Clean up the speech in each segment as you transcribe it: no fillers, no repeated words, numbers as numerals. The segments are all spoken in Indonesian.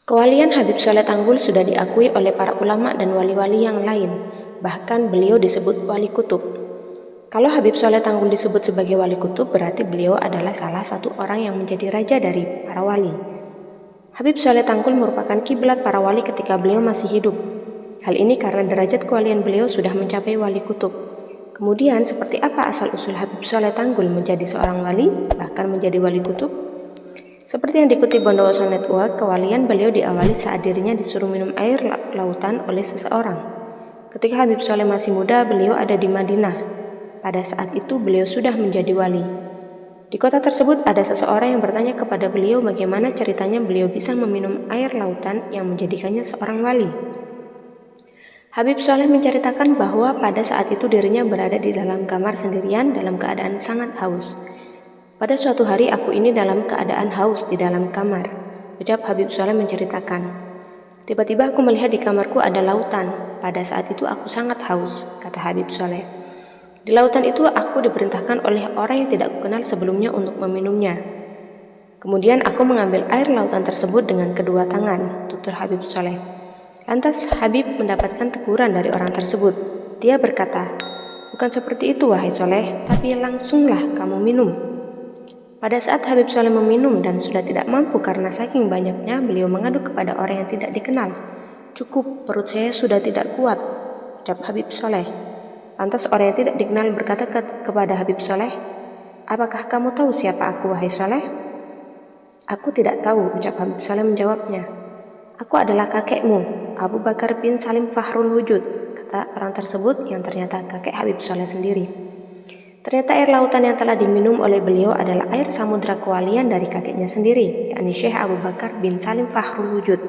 Kewalian Habib Saleh Tanggul sudah diakui oleh para ulama dan wali-wali yang lain, bahkan beliau disebut wali kutub. Kalau Habib Saleh Tanggul disebut sebagai wali kutub, berarti beliau adalah salah satu orang yang menjadi raja dari para wali. Habib Saleh Tanggul merupakan kiblat para wali ketika beliau masih hidup. Hal ini karena derajat kewalian beliau sudah mencapai wali kutub. Kemudian, seperti apa asal-usul Habib Saleh Tanggul menjadi seorang wali, bahkan menjadi wali kutub? Seperti yang dikutip Bondowoso Network, kewalian beliau diawali saat dirinya disuruh minum air lautan oleh seseorang. Ketika Habib Saleh masih muda, beliau ada di Madinah. Pada saat itu beliau sudah menjadi wali. Di kota tersebut ada seseorang yang bertanya kepada beliau bagaimana ceritanya beliau bisa meminum air lautan yang menjadikannya seorang wali. Habib Saleh menceritakan bahwa pada saat itu dirinya berada di dalam kamar sendirian dalam keadaan sangat haus. Pada suatu hari aku ini dalam keadaan haus di dalam kamar, ucap Habib Saleh menceritakan. Tiba-tiba aku melihat di kamarku ada lautan. Pada saat itu aku sangat haus, kata Habib Saleh. Di lautan itu aku diperintahkan oleh orang yang tidak kukenal sebelumnya untuk meminumnya. Kemudian aku mengambil air lautan tersebut dengan kedua tangan, tutur Habib Saleh. Lantas Habib mendapatkan teguran dari orang tersebut. Dia berkata, bukan seperti itu wahai Saleh, tapi langsunglah kamu minum. Pada saat Habib Saleh meminum dan sudah tidak mampu karena saking banyaknya, beliau mengadu kepada orang yang tidak dikenal. Cukup, perut saya sudah tidak kuat, ucap Habib Saleh. Lantas orang yang tidak dikenal berkata kepada Habib Saleh, apakah kamu tahu siapa aku wahai Saleh? Aku tidak tahu, ucap Habib Saleh menjawabnya. Aku adalah kakekmu, Abu Bakar bin Salim Fahrul Wujud, kata orang tersebut yang ternyata kakek Habib Saleh sendiri. Ternyata air lautan yang telah diminum oleh beliau adalah air samudra kewalian dari kakeknya sendiri, yakni Syekh Abu Bakar bin Salim Fahrul Wujud.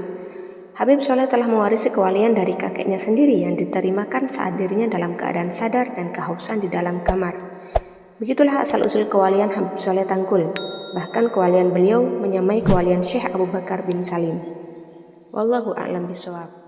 Habib Saleh telah mewarisi kewalian dari kakeknya sendiri yang diterimakan saat dirinya dalam keadaan sadar dan kehausan di dalam kamar. Begitulah asal-usul kewalian Habib Saleh Tanggul. Bahkan kewalian beliau menyamai kewalian Syekh Abu Bakar bin Salim. Wallahu a'lam bishawab.